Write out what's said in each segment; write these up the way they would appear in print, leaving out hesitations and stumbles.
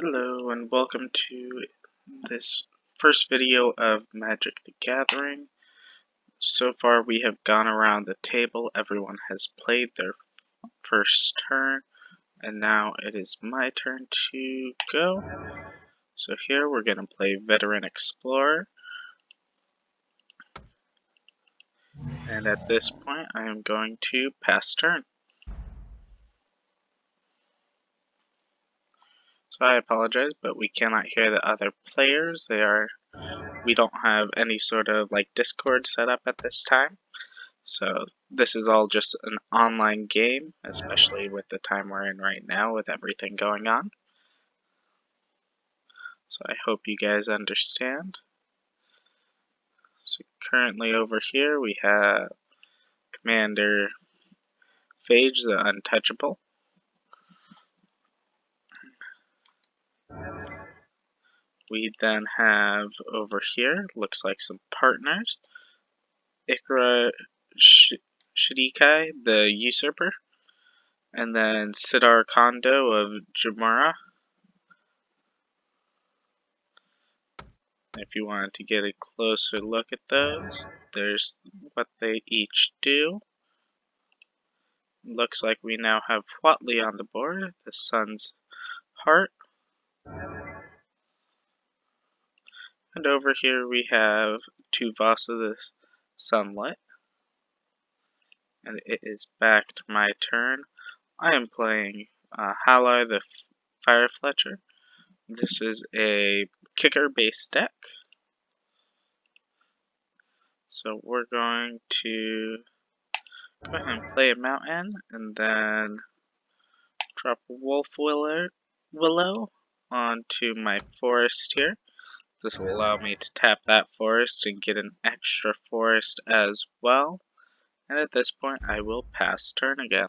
Hello and welcome to this first video of Magic the Gathering. So far we have gone around the table, everyone has played their first turn, and now it is my turn to go. So here we're going to play Veteran Explorer, and at this point I am going to pass turn. So I apologize, but we cannot hear the other players. We don't have any sort of Discord set up at this time. So this is all just an online game, especially with the time we're in right now with everything going on. So I hope you guys understand. So currently over here we have Commander Phage, the Untouchable. We then have over here, looks like some partners. Ikra Shidikai, the Usurper. And then Sidar Kondo of Jamara. If you wanted to get a closer look at those, there's what they each do. Looks like we now have Huatli on the board, the Sun's Heart. And over here we have Tuvasa, the Sunlit. And it is back to my turn. I am playing Halar, the Fire Fletcher. This is a kicker-based deck. So we're going to go ahead and play a mountain, and then drop a wolf willow onto my forest here. This will allow me to tap that forest and get an extra forest as well. And at this point, I will pass turn again.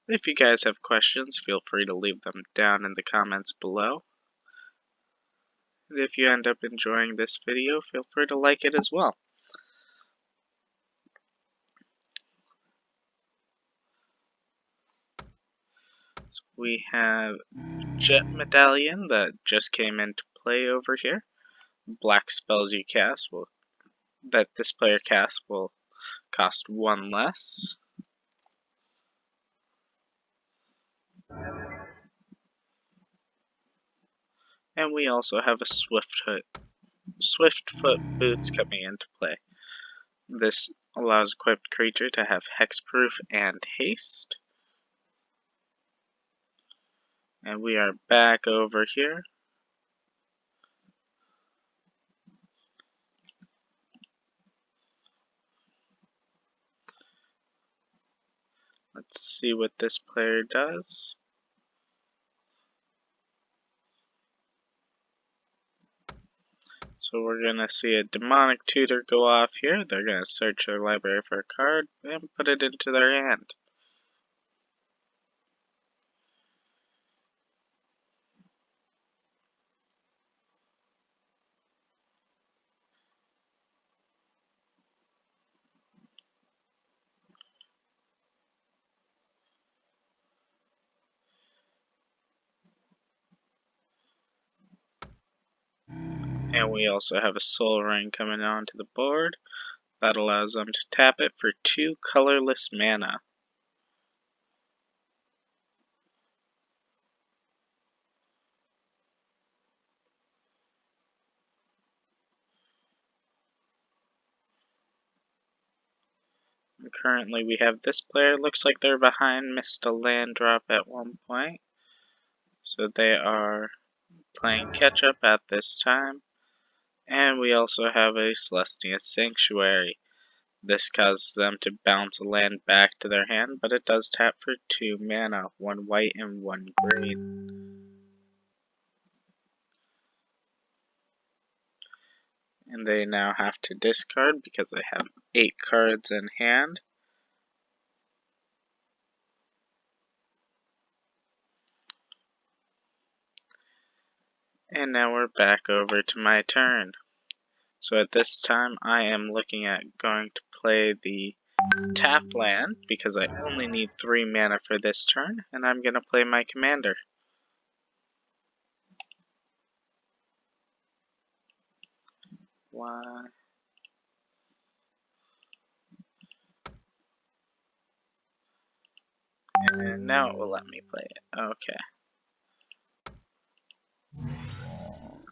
If you guys have questions, feel free to leave them down in the comments below. And if you end up enjoying this video, feel free to like it as well. So we have Jet Medallion that just came into play over here. Black spells you cast that this player casts will cost one less. And we also have a Swiftfoot Boots coming into play. This allows equipped creature to have hexproof and haste. And we are back over here. Let's see what this player does. So we're going to see a Demonic Tutor go off here. They're going to search their library for a card and put it into their hand. And we also have a Soul Ring coming onto the board. That allows them to tap it for 2 colorless mana. And currently we have this player, looks like they're behind, missed a land drop at one point. So they are playing catch up at this time. And we also have a Celestia Sanctuary. This causes them to bounce a land back to their hand, but it does tap for 2 mana, 1 white and 1 green. And they now have to discard because they have 8 cards in hand. And now we're back over to my turn. So at this time I am looking at going to play the tap land because I only need 3 mana for this turn, and I'm going to play my commander. One. And now it will let me play it. Okay.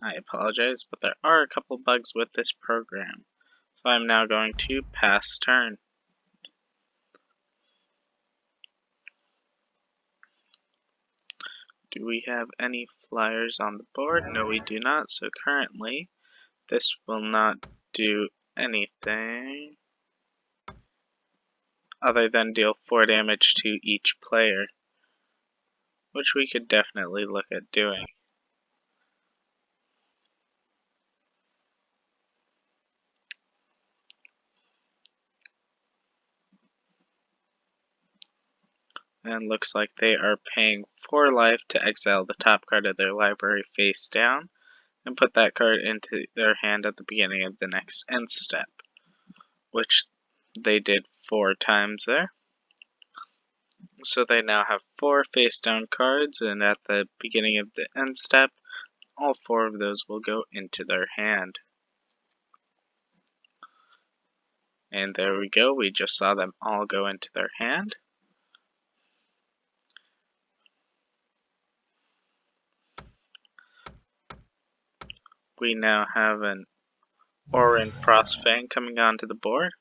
I apologize, but there are a couple bugs with this program. So I'm now going to pass turn. Do we have any flyers on the board? No, we do not. So currently, this will not do anything other than deal 4 damage to each player, which we could definitely look at doing. And looks like they are paying 4 life to exile the top card of their library face down and put that card into their hand at the beginning of the next end step, which they did 4 times there. So they now have 4 face down cards, and at the beginning of the end step, all 4 of those will go into their hand. And there we go, we just saw them all go into their hand. We now have an Orin Frostfang coming onto the board.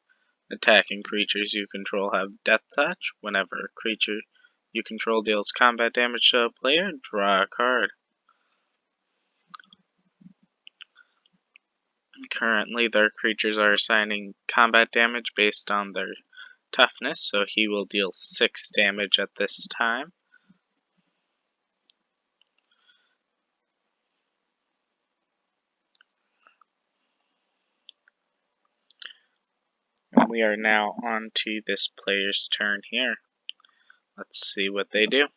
Attacking creatures you control have Death Touch. Whenever a creature you control deals combat damage to a player, draw a card. Currently, their creatures are assigning combat damage based on their toughness, so he will deal 6 damage at this time. And we are now on to this player's turn here. Let's see what they do.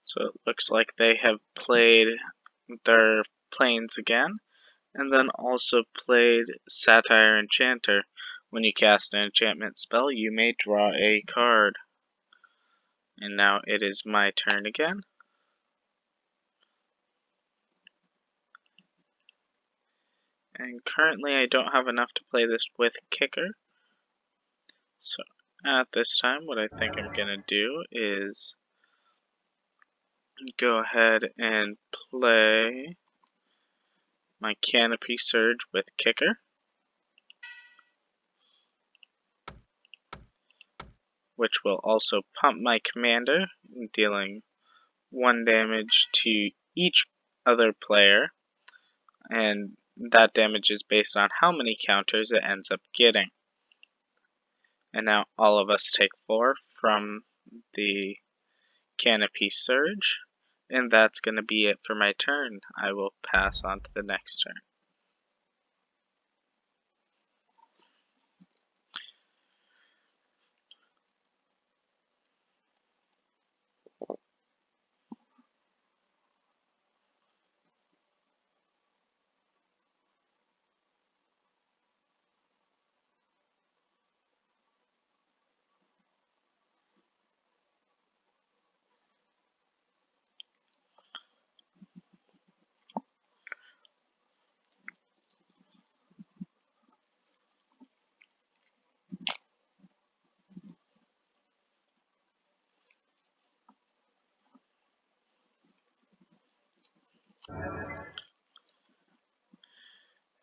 So it looks like they have played their planes again, and then also played Satire Enchanter. When you cast an enchantment spell, you may draw a card. And now it is my turn again. And currently I don't have enough to play this with Kicker. So at this time, what I think I'm going to do is go ahead and play my Canopy Surge with Kicker, which will also pump my commander, dealing 1 damage to each other player, and that damage is based on how many counters it ends up getting. And now all of us take 4 from the Canopy Surge, and that's going to be it for my turn. I will pass on to the next turn.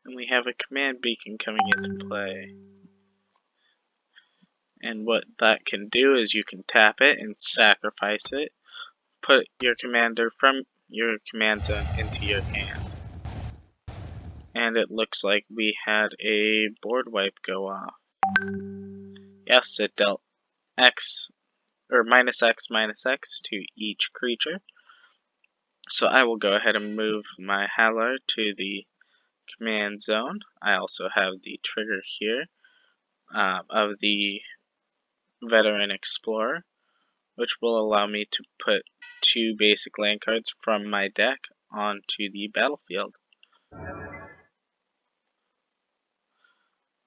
And we have a command beacon coming into play. And what that can do is you can tap it and sacrifice it, put your commander from your command zone into your hand. And it looks like we had a board wipe go off. Yes, it dealt X, or -X, -X to each creature. So I will go ahead and move my Howler to the command zone. I also have the trigger here of the Veteran Explorer, which will allow me to put 2 basic land cards from my deck onto the battlefield.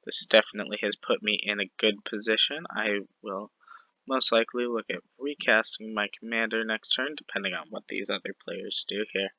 This definitely has put me in a good position. I will most likely look at recasting my commander next turn, depending on what these other players do here.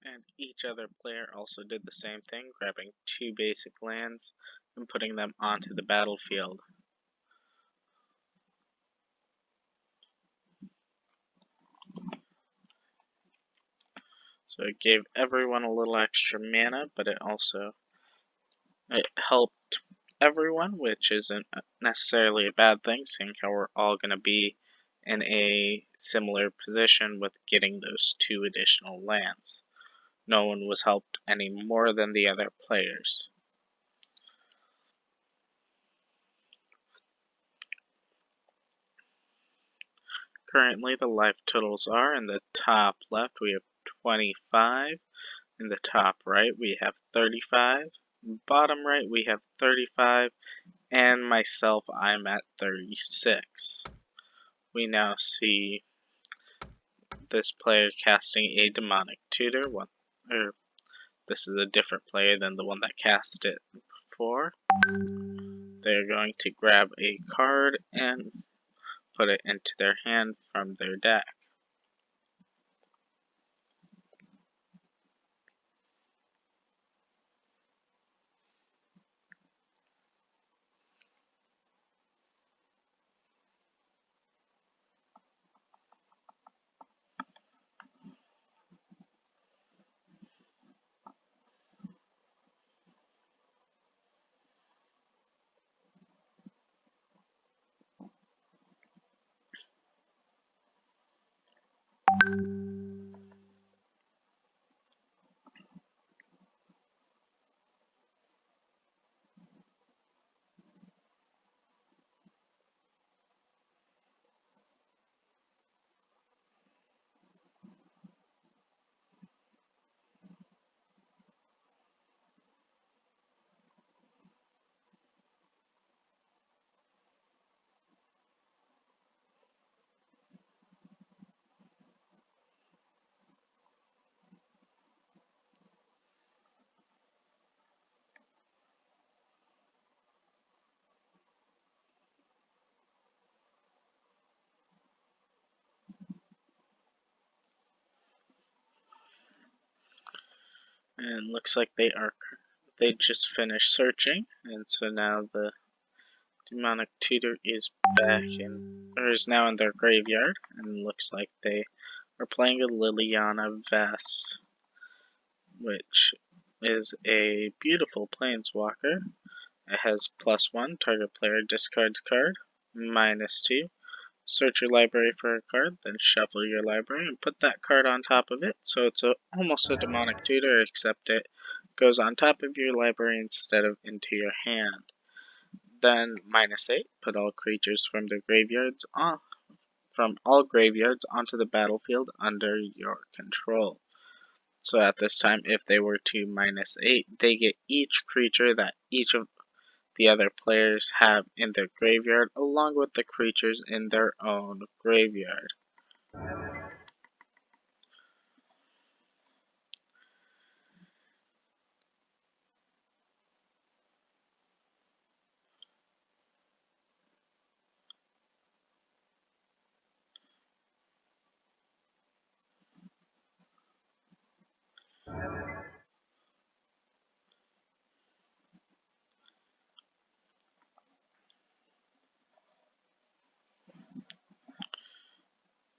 And each other player also did the same thing, grabbing 2 basic lands and putting them onto the battlefield. So it gave everyone a little extra mana, but it helped everyone, which isn't necessarily a bad thing, seeing how we're all going to be in a similar position with getting those 2 additional lands. No one was helped any more than the other players. Currently, the life totals are in the top left, we have 25. In the top right, we have 35. Bottom right, we have 35. And myself, I'm at 36. We now see this player casting a demonic tutor. This is a different player than the one that cast it before. They're going to grab a card and put it into their hand from their deck. And looks like they just finished searching, and so now the demonic tutor is is now in their graveyard, and looks like they are playing a Liliana Vess, which is a beautiful planeswalker. It has +1, target player discards card, -2, search your library for a card, then shuffle your library and put that card on top of it. So it's almost a demonic tutor, except it goes on top of your library instead of into your hand. Then -8, put all creatures from their graveyards from all graveyards onto the battlefield under your control. So at this time, if they were to -8, they get each creature that each of the other players have in their graveyard, along with the creatures in their own graveyard.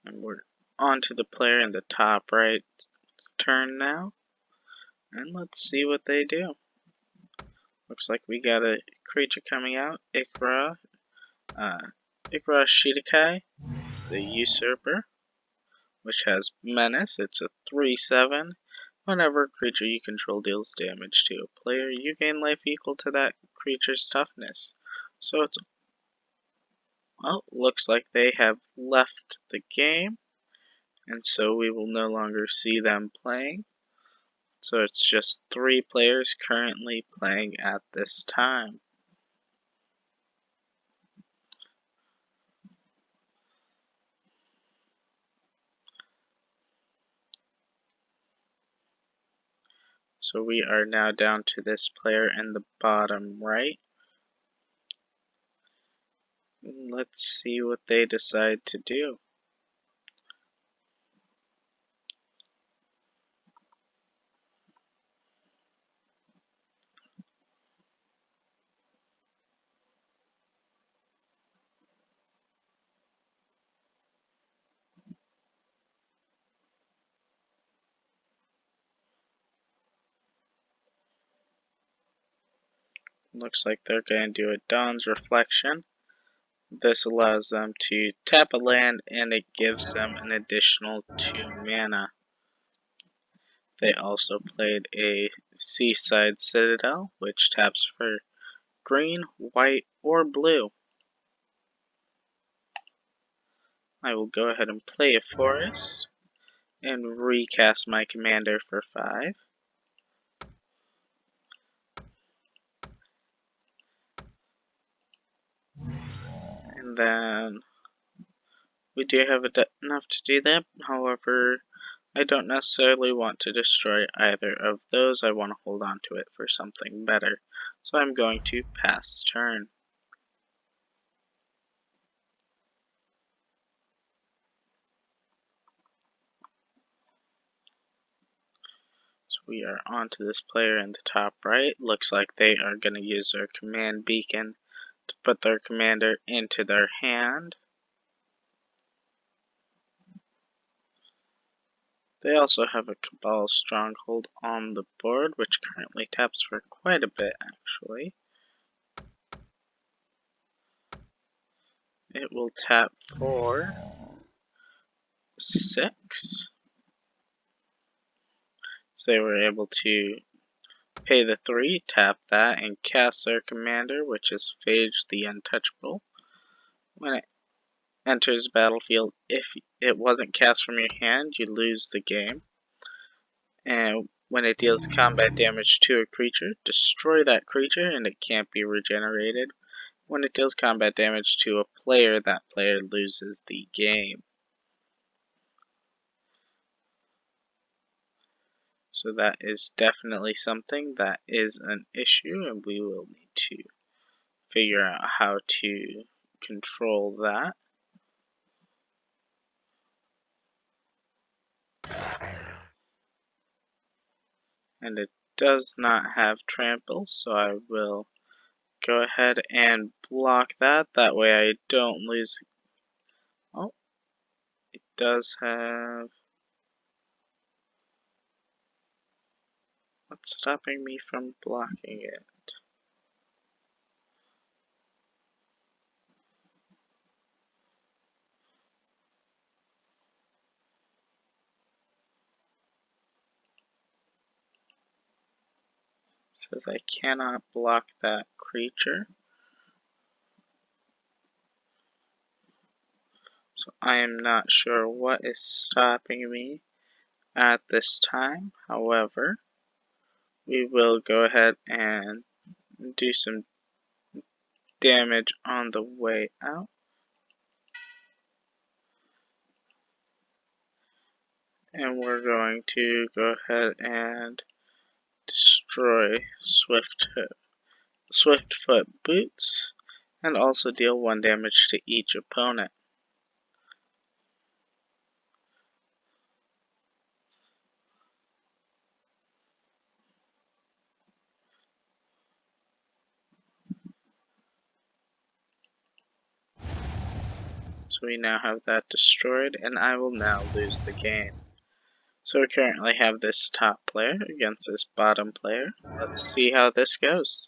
And we're on to the player in the top right turn now. And let's see what they do. Looks like we got a creature coming out, Ikra Shidakai, the Usurper, which has Menace. It's a 3/7. Whenever a creature you control deals damage to a player, you gain life equal to that creature's toughness. So it's looks like they have left the game, and so we will no longer see them playing. So it's just 3 players currently playing at this time. So we are now down to this player in the bottom right. Let's see what they decide to do. Looks like they're going to do a Dawn's Reflection. This allows them to tap a land and it gives them an additional 2 mana. They also played a Seaside Citadel, which taps for green, white, or blue. I will go ahead and play a forest and recast my commander for 5. And then we do have enough to do that. However, I don't necessarily want to destroy either of those. I want to hold on to it for something better. So I'm going to pass turn. So we are on to this player in the top right. Looks like they are going to use their command beacon to put their commander into their hand. They also have a Cabal Stronghold on the board, which currently taps for quite a bit, actually. It will tap for 6. So they were able to pay the 3, tap that, and cast their commander, which is Phage the Untouchable. When it enters the battlefield, if it wasn't cast from your hand, you lose the game. And when it deals combat damage to a creature, destroy that creature and it can't be regenerated. When it deals combat damage to a player, that player loses the game. So that is definitely something that is an issue, and we will need to figure out how to control that. And it does not have trample, so I will go ahead and block that. That way I don't lose. Oh, it does have. What's stopping me from blocking it? It says I cannot block that creature. So I am not sure what is stopping me at this time. However, we will go ahead and do some damage on the way out. And we're going to go ahead and destroy Swiftfoot boots and also deal 1 damage to each opponent. So we now have that destroyed, and I will now lose the game. So we currently have this top player against this bottom player. Let's see how this goes.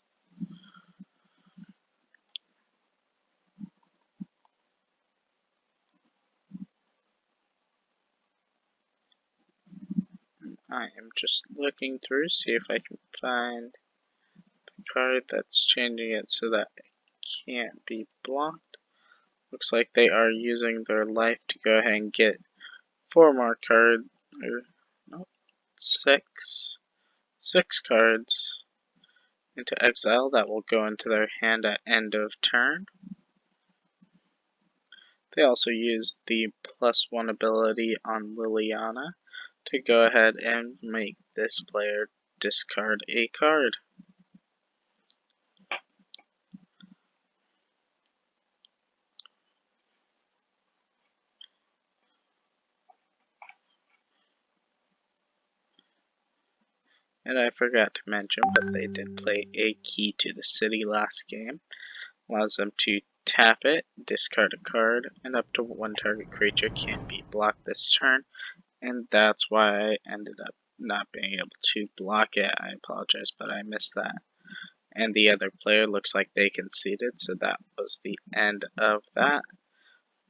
I am just looking through, see if I can find the card that's changing it so that it can't be blocked. Looks like they are using their life to go ahead and get 4 more cards, or no, 6 cards into exile that will go into their hand at end of turn. They also use the +1 ability on Liliana to go ahead and make this player discard a card. And I forgot to mention, but they did play a Key to the City last game. Allows them to tap it, discard a card, and up to 1 target creature can't be blocked this turn. And that's why I ended up not being able to block it. I apologize, but I missed that. And the other player looks like they conceded, so that was the end of that.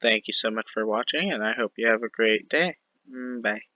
Thank you so much for watching, and I hope you have a great day. Bye.